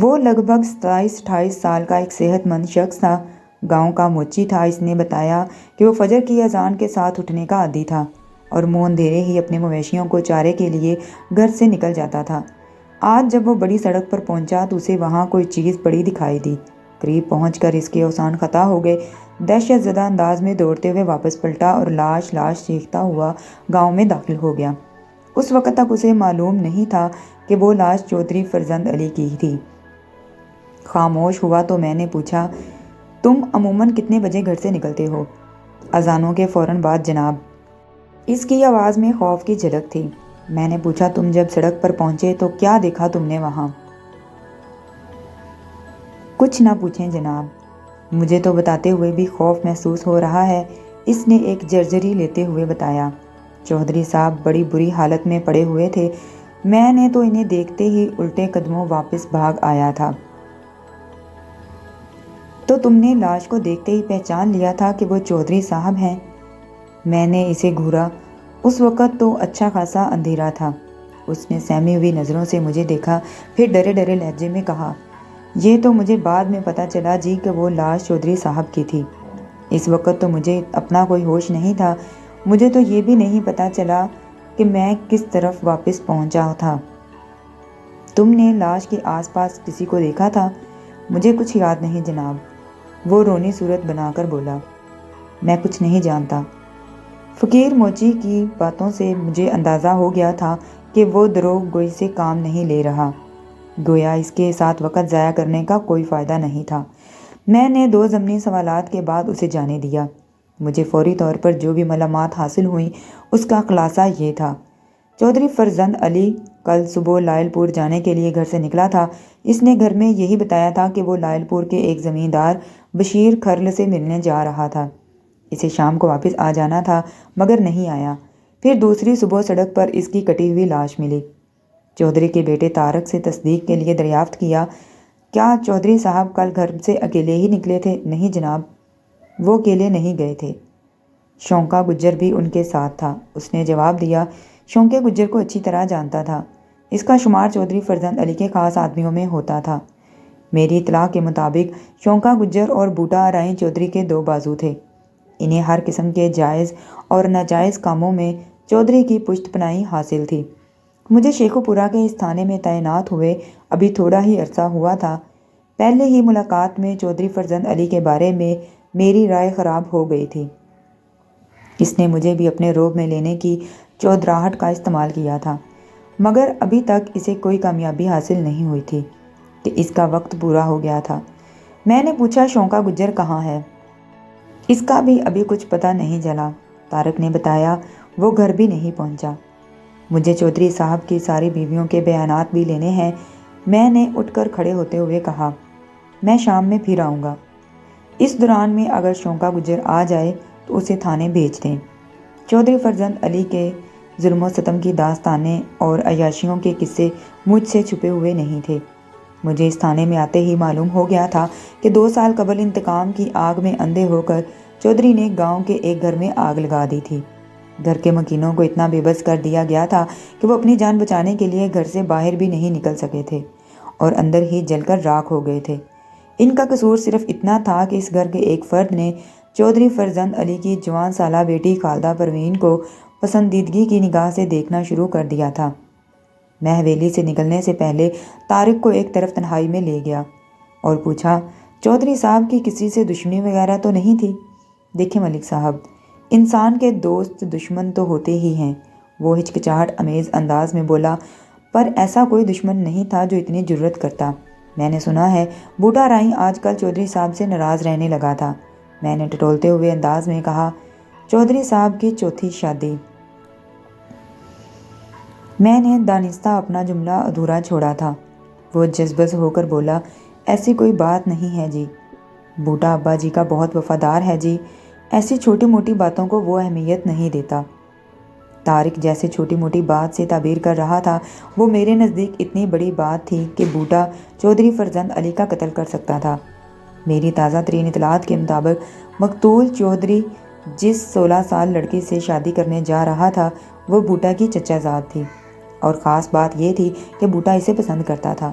وہ لگ بھگ 27-28 سال کا ایک صحت مند شخص تھا، گاؤں کا موچی تھا۔ اس نے بتایا کہ وہ فجر کی اذان کے ساتھ اٹھنے کا عادی تھا اور منہ اندھیرے ہی اپنے مویشیوں کو چارے کے لیے گھر سے نکل جاتا تھا۔ آج جب وہ بڑی سڑک پر پہنچا تو اسے وہاں کوئی چیز پڑی دکھائی دی۔ قریب پہنچ کر اس کے اوسان خطا ہو گئے۔ دہشت زدہ انداز میں دوڑتے ہوئے واپس پلٹا اور لاش لاش چیختا ہوا گاؤں میں داخل ہو گیا۔ اس وقت تک اسے معلوم نہیں تھا کہ وہ لاش چودھری فرزند علی کی تھی۔ خاموش ہوا تو میں نے پوچھا، تم عموماً کتنے بجے گھر سے نکلتے ہو؟ اذانوں کے فوراً بعد جناب۔ اس کی آواز میں خوف کی جھلک تھی۔ میں نے پوچھا، تم جب سڑک پر پہنچے تو کیا دیکھا تم نے وہاں؟ کچھ نہ پوچھیں جناب، مجھے تو بتاتے ہوئے بھی خوف محسوس ہو رہا ہے، اس نے ایک جرجری لیتے ہوئے بتایا۔ چودھری صاحب بڑی بری حالت میں پڑے ہوئے تھے، میں نے تو انہیں دیکھتے ہی الٹے قدموں واپس بھاگ آیا تھا۔ تو تم نے لاش کو دیکھتے ہی پہچان لیا تھا کہ وہ چودھری صاحب ہیں؟ میں نے اسے گھورا۔ اس وقت تو اچھا خاصا اندھیرا تھا۔ اس نے سہمی ہوئی نظروں سے مجھے دیکھا، پھر ڈرے ڈرے لہجے میں کہا، یہ تو مجھے بعد میں پتہ چلا جی کہ وہ لاش چودھری صاحب کی تھی۔ اس وقت تو مجھے اپنا کوئی ہوش نہیں تھا، مجھے تو یہ بھی نہیں پتہ چلا کہ میں کس طرف واپس پہنچا تھا۔ تم نے لاش کے آس پاس کسی کو دیکھا تھا؟ مجھے کچھ یاد نہیں جناب، وہ رونی صورت بنا کر بولا۔ میں کچھ نہیں جانتا۔ فقیر موچی کی باتوں سے مجھے اندازہ ہو گیا تھا کہ وہ دروغ گوئی سے کام نہیں لے رہا، گویا اس کے ساتھ وقت ضائع کرنے کا کوئی فائدہ نہیں تھا۔ میں نے 2 ضمنی سوالات کے بعد اسے جانے دیا۔ مجھے فوری طور پر جو بھی معلومات حاصل ہوئیں اس کا خلاصہ یہ تھا، چودھری فرزند علی کل صبح لائل پور جانے کے لیے گھر سے نکلا تھا۔ اس نے گھر میں یہی بتایا تھا کہ وہ لائل پور کے ایک زمیندار بشیر کھرل سے ملنے جا رہا تھا۔ اسے شام کو واپس آ جانا تھا مگر نہیں آیا۔ پھر دوسری صبح سڑک پر اس کی کٹی ہوئی لاش ملی۔ چودھری کے بیٹے طارق سے تصدیق کے لیے دریافت کیا، کیا چودھری صاحب کل گھر سے اکیلے ہی نکلے تھے؟ نہیں جناب، وہ اکیلے نہیں گئے تھے، شونکا گجر بھی ان کے ساتھ تھا۔ اس نے جواب دیا۔ شونکے گجر کو اچھی طرح جانتا تھا، اس کا شمار چودھری فرزند علی کے خاص آدمیوں میں ہوتا تھا۔ میری اطلاع کے مطابق شونکا گجر اور بوٹا ارائیں چودھری کے 2 بازو تھے۔ انہیں ہر قسم کے جائز اور ناجائز کاموں میں چودھری کی پشت پناہی حاصل تھی۔ مجھے شیخو پورہ کے اس تھانے میں تعینات ہوئے ابھی تھوڑا ہی عرصہ ہوا تھا۔ پہلے ہی ملاقات میں چودھری فرزند علی کے بارے میں میری رائے خراب ہو گئی تھی۔ اس نے مجھے بھی اپنے روب میں لینے کی چودراہٹ کا استعمال کیا تھا، مگر ابھی تک اسے کوئی کامیابی حاصل نہیں ہوئی تھی کہ اس کا وقت پورا ہو گیا تھا۔ میں نے پوچھا، شونکا گجر کہاں ہے؟ اس کا بھی ابھی کچھ پتہ نہیں چلا، طارق نے بتایا، وہ گھر بھی نہیں پہنچا۔ مجھے چودھری صاحب کی ساری بیویوں کے بیانات بھی لینے ہیں، میں نے اٹھ کر کھڑے ہوتے ہوئے کہا۔ میں شام میں پھر آؤں گا، اس دوران میں اگر شونکا گجر آ جائے تو اسے تھانے بھیج دیں۔ چودھری فرزند علی کے ظلم و ستم کی داستانیں اور عیاشیوں کے قصے مجھ سے چھپے ہوئے نہیں تھے۔ مجھے اس تھانے میں آتے ہی معلوم ہو گیا تھا کہ 2 سال قبل انتقام کی آگ میں اندھے ہو کر چودھری نے گاؤں کے ایک گھر میں آگ لگا دی تھی۔ گھر کے مکینوں کو اتنا بے بس کر دیا گیا تھا کہ وہ اپنی جان بچانے کے لیے گھر سے باہر بھی نہیں نکل سکے تھے اور اندر ہی جل کر راکھ ہو گئے تھے۔ ان کا قصور صرف اتنا تھا کہ اس گھر کے ایک فرد نے چودھری فرزند علی کی جوان سالہ بیٹی خالدہ پروین کو پسندیدگی کی نگاہ سے دیکھنا شروع کر دیا تھا۔ میں حویلی سے نکلنے سے پہلے طارق کو ایک طرف تنہائی میں لے گیا اور پوچھا، چودھری صاحب کی کسی سے دشمنی وغیرہ تو نہیں تھی؟ دیکھیں ملک صاحب، انسان کے دوست دشمن تو ہوتے ہی ہیں، وہ ہچکچاہٹ امیز انداز میں بولا، پر ایسا کوئی دشمن نہیں تھا جو اتنی جرأت کرتا۔ میں نے سنا ہے بوٹا رائی آج کل چودھری صاحب سے ناراض رہنے لگا تھا۔ میں نے ٹٹولتے ہوئے انداز میں کہا، چودھری صاحب کی چوتھی شادی۔ میں نے دانستہ اپنا جملہ ادھورا چھوڑا تھا۔ وہ جذبز ہو کر بولا، ایسی کوئی بات نہیں ہے جی، بوٹا ابا جی کا بہت وفادار ہے جی، ایسی چھوٹی موٹی باتوں کو وہ اہمیت نہیں دیتا۔ طارق جیسے چھوٹی موٹی بات سے تعبیر کر رہا تھا، وہ میرے نزدیک اتنی بڑی بات تھی کہ بوٹا چودھری فرزند علی کا قتل کر سکتا تھا۔ میری تازہ ترین اطلاعات کے مطابق مقتول چودھری جس 16 سال لڑکی سے شادی کرنے جا رہا تھا وہ بوٹا کی چچا زاد تھی، اور خاص بات یہ تھی کہ بوٹا اسے پسند کرتا تھا۔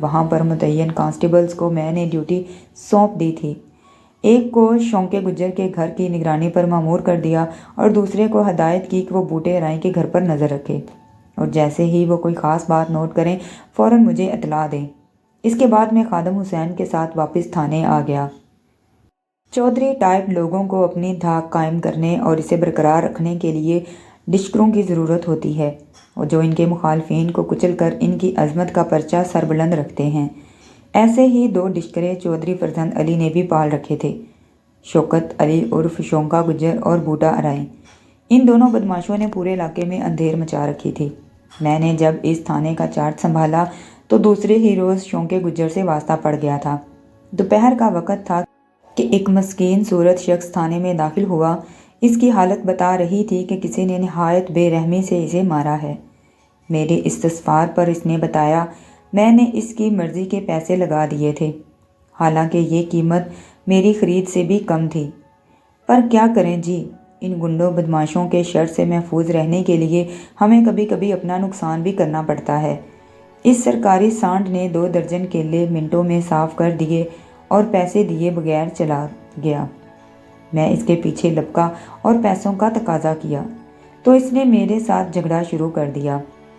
وہاں پر متعین کانسٹیبلز کو میں نے ڈیوٹی سونپ دی تھی۔ ایک کو شونکے گجر کے گھر کی نگرانی پر مامور کر دیا اور دوسرے کو ہدایت کی کہ وہ بوٹے رائے کے گھر پر نظر رکھے اور جیسے ہی وہ کوئی خاص بات نوٹ کریں فوراً مجھے اطلاع دیں۔ اس کے بعد میں خادم حسین کے ساتھ واپس تھانے آ گیا۔ چودھری ٹائپ لوگوں کو اپنی دھاک قائم کرنے اور اسے برقرار رکھنے کے لیے ڈشکروں کی ضرورت ہوتی ہے اور جو ان کے مخالفین کو کچل کر ان کی عظمت کا پرچہ سربلند رکھتے ہیں۔ ایسے ہی 2 ڈشکرے چودھری فرزند علی نے بھی پال رکھے تھے، شوکت علی عرف شونکا گجر اور بوٹا ارائیں۔ ان دونوں بدماشوں نے پورے علاقے میں اندھیر مچا رکھی تھی۔ میں نے جب اس تھانے کا چارج سنبھالا تو دوسرے ہی روز شونکے گجر سے واسطہ پڑ گیا تھا۔ دوپہر کا وقت تھا کہ ایک مسکین صورت شخص تھانے میں داخل ہوا۔ اس کی حالت بتا رہی تھی کہ کسی نے نہایت بے رحمی سے اسے مارا ہے۔ میرے استفسار پر اس نے بتایا میں نے اس کی مرضی کے پیسے لگا دیے تھے، حالانکہ یہ قیمت میری خرید سے بھی کم تھی۔ پر کیا کریں جی، ان گنڈوں بدماشوں کے شر سے محفوظ رہنے کے لیے ہمیں کبھی کبھی اپنا نقصان بھی کرنا پڑتا ہے۔ اس سرکاری سانڈ نے 2 درجن کیلے منٹوں میں صاف کر دیے اور پیسے دیے بغیر چلا گیا۔ میں اس کے پیچھے لپکا اور پیسوں کا تقاضا کیا تو اس نے میرے ساتھ جھگڑا شروع کر دیا۔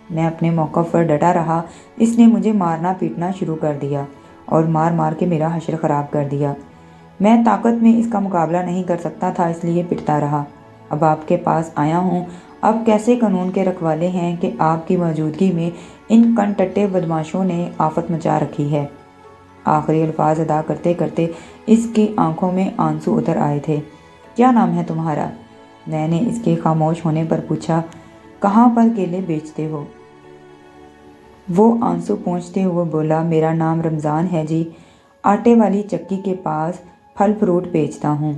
میں اپنے موقف پر ڈٹا رہا۔ اس نے مجھے مارنا پیٹنا شروع کر دیا اور مار مار کے میرا حشر خراب کر دیا۔ میں طاقت میں اس کا مقابلہ نہیں کر سکتا تھا، اس لیے پٹتا رہا۔ اب آپ کے پاس آیا ہوں، اب کیسے قانون کے رکھوالے ہیں کہ آپ کی موجودگی میں ان کنٹٹے بدماشوں نے آفت مچا رکھی ہے۔ آخری الفاظ ادا کرتے کرتے اس کی آنکھوں میں آنسو اتر آئے تھے۔ کیا نام ہے تمہارا؟ میں نے اس کے خاموش ہونے پر پوچھا۔ کہاں پر کیلے بیچتے ہو؟ وہ آنسو پونچھتے ہوئے بولا، میرا نام رمضان ہے جی، آٹے والی چکی کے پاس پھل فروٹ بیچتا ہوں۔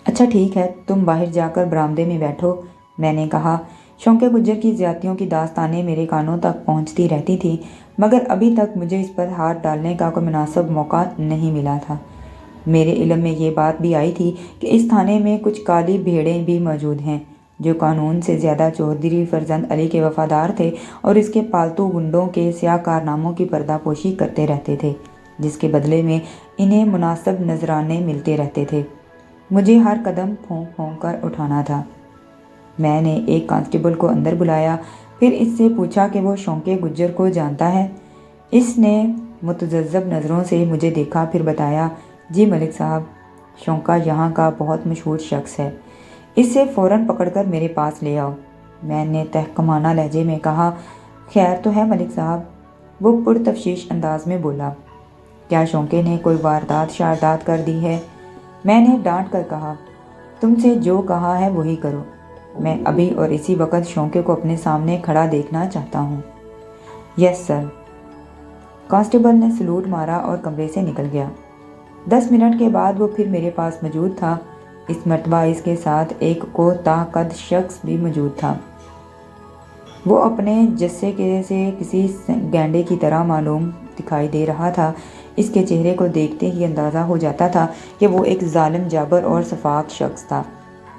اچھا ٹھیک ہے، تم باہر جا کر برآمدے میں بیٹھو، میں نے کہا۔ شونکے گجر کی زیادتیوں کی داستانیں میرے کانوں تک پہنچتی رہتی تھیں، مگر ابھی تک مجھے اس پر ہاتھ ڈالنے کا کوئی مناسب موقع نہیں ملا تھا۔ میرے علم میں یہ بات بھی آئی تھی کہ اس تھانے میں کچھ کالی بھیڑیں بھی موجود ہیں جو قانون سے زیادہ چودھری فرزند علی کے وفادار تھے اور اس کے پالتو گنڈوں کے سیاہ کارناموں کی پردہ پوشی کرتے رہتے تھے، جس کے بدلے میں انہیں مناسب نذرانے ملتے رہتے تھے۔ مجھے ہر قدم پھونک پھونک کر اٹھانا تھا۔ میں نے ایک کانسٹیبل کو اندر بلایا، پھر اس سے پوچھا کہ وہ شونکے گجر کو جانتا ہے۔ اس نے متذبذب نظروں سے مجھے دیکھا، پھر بتایا، جی ملک صاحب، شونکا یہاں کا بہت مشہور شخص ہے، اس سے فوراً پکڑ کر میرے پاس لے آؤ۔ میں نے تحقیرانہ لہجے میں کہا، خیر تو ہے ملک صاحب؟ وہ پرتشویش انداز میں بولا، کیا شونکے نے کوئی واردات شاردات کر دی ہے؟ میں نے ڈانٹ کر کہا، تم سے جو کہا ہے وہی کرو، میں ابھی اور اسی وقت شونکے کو اپنے سامنے کھڑا دیکھنا چاہتا ہوں۔ یس سر۔ کانسٹیبل نے سلوٹ مارا اور کمرے سے نکل گیا۔ 10 منٹ کے بعد وہ پھر میرے پاس موجود تھا۔ اس مرتبہ اس کے ساتھ ایک کوتاہ قد شخص بھی موجود تھا۔ وہ اپنے جثے سے کسی گینڈے کی طرح معلوم دکھائی دے رہا تھا۔ اس کے چہرے کو دیکھتے ہی اندازہ ہو جاتا تھا کہ وہ ایک ظالم جابر اور شفاق شخص تھا۔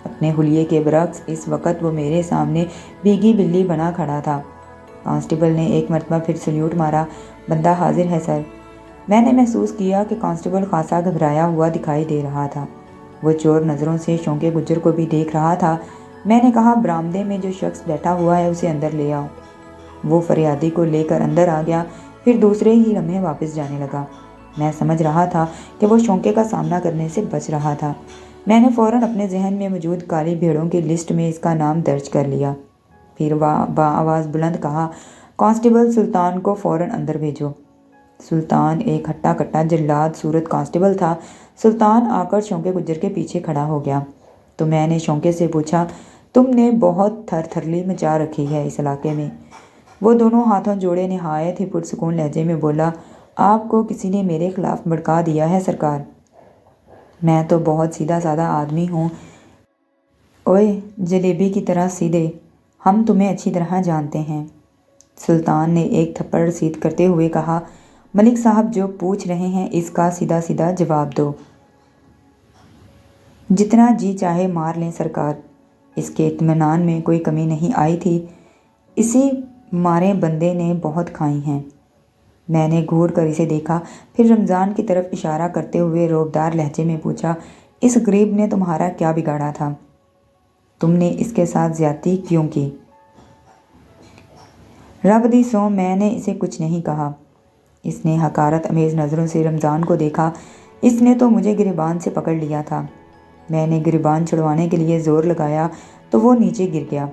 اپنے حلیے کے برعکس اس وقت وہ میرے سامنے بھیگی بلی بنا کھڑا تھا۔ کانسٹیبل نے ایک مرتبہ پھر سلیوٹ مارا۔ بندہ حاضر ہے سر۔ میں نے محسوس کیا کہ کانسٹیبل خاصا گھبرایا ہوا دکھائی دے رہا تھا۔ وہ چور نظروں سے شونکے گجر کو بھی دیکھ رہا تھا۔ میں نے کہا، برآمدے میں جو شخص بیٹھا ہوا ہے اسے اندر لے آؤ۔ وہ فریادی کو لے کر اندر آ گیا، پھر دوسرے ہی لمحے واپس جانے لگا۔ میں سمجھ رہا تھا کہ وہ شونکے کا سامنا کرنے سے بچ رہا تھا۔ میں نے فوراً اپنے ذہن میں موجود کالی بھیڑوں کی لسٹ میں اس کا نام درج کر لیا۔ پھر بآواز بلند کہا، کانسٹیبل سلطان کو فوراً اندر بھیجو۔ سلطان ایک ہٹا کٹا جلاد صورت کانسٹیبل تھا۔ سلطان آ کر شونکے گجر کے پیچھے کھڑا ہو گیا تو میں نے شونکے سے پوچھا، تم نے بہت تھر تھرلی مچا رکھی ہے اس علاقے میں۔ وہ دونوں ہاتھوں جوڑے نہایت ہی پرسکون لہجے میں بولا، آپ کو کسی نے میرے خلاف بھڑکا دیا ہے سرکار۔ میں تو بہت سیدھا سادہ آدمی ہوں۔ اوئے جلیبی کی طرح سیدھے، ہم تمہیں اچھی طرح جانتے ہیں۔ سلطان نے ایک تھپڑ رسید کرتے ہوئے کہا، ملک صاحب جو پوچھ رہے ہیں اس کا سیدھا سیدھا جواب دو۔ جتنا جی چاہے مار لیں سرکار۔ اس کے اطمینان میں کوئی کمی نہیں آئی تھی۔ اسی مارے بندے نے بہت کھائی ہیں۔ میں نے گھور کر اسے دیکھا، پھر رمضان کی طرف اشارہ کرتے ہوئے روبدار لہجے میں پوچھا، اس غریب نے تمہارا کیا بگاڑا تھا؟ تم نے اس کے ساتھ زیادتی کیوں کی؟ رب دی سو میں نے اسے کچھ نہیں کہا۔ اس نے حقارت امیز نظروں سے رمضان کو دیکھا۔ اس نے تو مجھے گریبان سے پکڑ لیا تھا۔ میں نے گریبان چھڑوانے کے لیے زور لگایا تو وہ نیچے گر گیا۔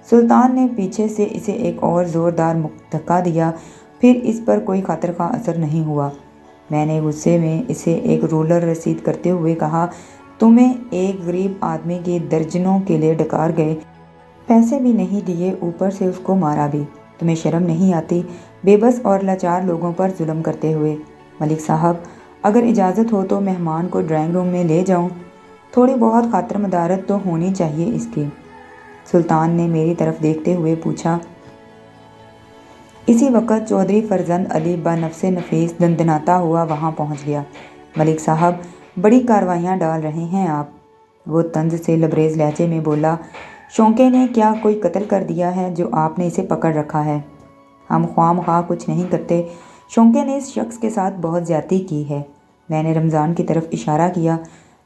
سلطان نے پیچھے سے اسے ایک اور زوردار دھکا دیا، پھر اس پر کوئی خاطر خواہ اثر نہیں ہوا۔ میں نے غصے میں اسے ایک رولر رسید کرتے ہوئے کہا، تمہیں ایک غریب آدمی کی درجنوں کیلے ڈکار گئے، پیسے بھی نہیں دیے، اوپر سے اس کو مارا بھی۔ تمہیں شرم نہیں آتی بے بس اور لاچار لوگوں پر ظلم کرتے ہوئے؟ ملک صاحب، اگر اجازت ہو تو مہمان کو ڈرائنگ روم میں لے جاؤں، تھوڑی بہت خاطر مدارت تو ہونی چاہیے اس کی۔ سلطان نے میری طرف دیکھتے ہوئے پوچھا۔ اسی وقت چودھری فرزند علی بنفس نفیس دندناتا ہوا وہاں پہنچ گیا۔ ملک صاحب، بڑی کارروائیاں ڈال رہے ہیں آپ، وہ طنز سے لبریز لہجے میں بولا۔ شونقے نے کیا کوئی قتل کر دیا ہے جو آپ نے اسے پکڑ رکھا ہے؟ ہم خواہ مخواہ کچھ نہیں کرتے، شونقے نے اس شخص کے ساتھ بہت زیادتی کی ہے۔ میں نے رمضان کی طرف اشارہ کیا۔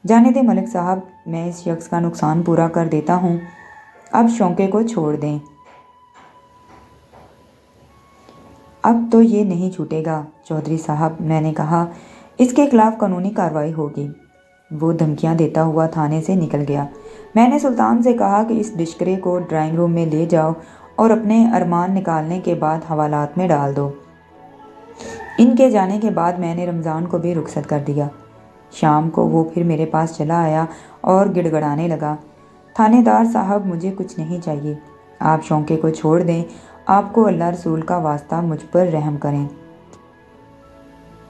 جانے دیں ملک صاحب، میں اس شخص کا نقصان پورا کر دیتا ہوں، اب شونقے کو چھوڑ دیں۔ اب تو یہ نہیں چھوٹے گا چودھری صاحب، میں نے کہا، اس کے خلاف قانونی کارروائی ہوگی۔ وہ دھمکیاں دیتا ہوا تھانے سے نکل گیا۔ میں نے سلطان سے کہا کہ اس ڈشکرے کو ڈرائنگ روم میں لے جاؤ اور اپنے ارمان نکالنے کے بعد حوالات میں ڈال دو۔ ان کے جانے کے بعد میں نے رمضان کو بھی رخصت کر دیا۔ شام کو وہ پھر میرے پاس چلا آیا اور گڑ گڑانے لگا، تھانے دار صاحب، مجھے کچھ نہیں چاہیے، آپ شونقے کو چھوڑ دیں، آپ کو اللہ رسول کا واسطہ مجھ پر رحم کریں۔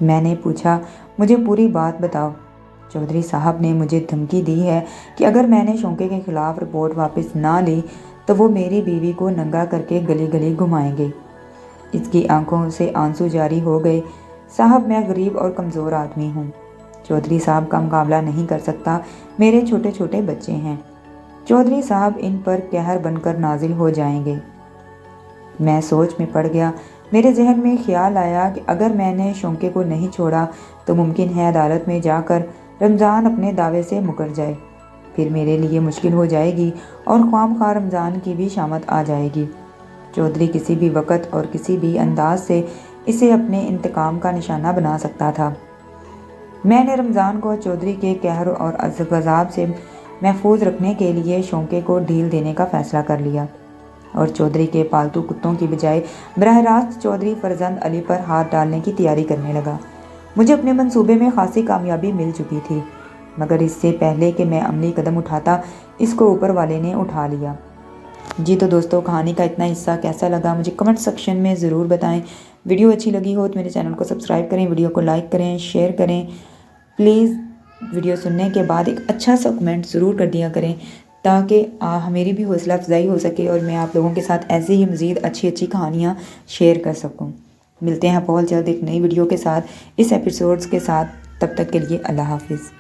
میں نے پوچھا، مجھے پوری بات بتاؤ۔ چودھری صاحب نے مجھے دھمکی دی ہے کہ اگر میں نے شونقے کے خلاف رپورٹ واپس نہ لی تو وہ میری بیوی کو ننگا کر کے گلی گلی گھمائیں گے۔ اس کی آنکھوں سے آنسو جاری ہو گئے۔ صاحب، میں غریب اور کمزور آدمی ہوں، چودھری صاحب کا مقابلہ نہیں کر سکتا، میرے چھوٹے چھوٹے بچے ہیں، چودھری صاحب ان پر قہر بن کر نازل ہو جائیں گے۔ میں سوچ میں پڑ گیا۔ میرے ذہن میں خیال آیا کہ اگر میں نے شونقے کو نہیں چھوڑا تو ممکن ہے عدالت میں جا کر رمضان اپنے دعوے سے مکر جائے، پھر میرے لیے مشکل ہو جائے گی اور خواہ مخواہ رمضان کی بھی شامت آ جائے گی۔ چودھری کسی بھی وقت اور کسی بھی انداز سے اسے اپنے انتقام کا نشانہ بنا سکتا تھا۔ میں نے رمضان کو چودھری کے قہر اور غضب سے محفوظ رکھنے کے لیے شونقے کو ڈھیل دینے کا فیصلہ کر لیا اور چودھری کے پالتو کتوں کی بجائے براہ راست چودھری فرزند علی پر ہاتھ ڈالنے کی تیاری کرنے لگا۔ مجھے اپنے منصوبے میں خاصی کامیابی مل چکی تھی، مگر اس سے پہلے کہ میں عملی قدم اٹھاتا، اس کو اوپر والے نے اٹھا لیا۔ جی تو دوستو، کہانی کا اتنا حصہ کیسا لگا مجھے کمنٹ سیکشن میں ضرور بتائیں۔ ویڈیو اچھی لگی ہو تو میرے چینل کو سبسکرائب کریں، ویڈیو کو لائک کریں، شیئر کریں۔ پلیز ویڈیو سننے کے بعد ایک اچھا سا کمنٹ ضرور کر دیا کریں تاکہ میری بھی حوصلہ افزائی ہو سکے اور میں آپ لوگوں کے ساتھ ایسے ہی مزید اچھی اچھی کہانیاں شیئر کر سکوں۔ ملتے ہیں بہت جلد ایک نئی ویڈیو کے ساتھ، اس ایپیسوڈز کے ساتھ۔ تب تک کے لیے اللہ حافظ۔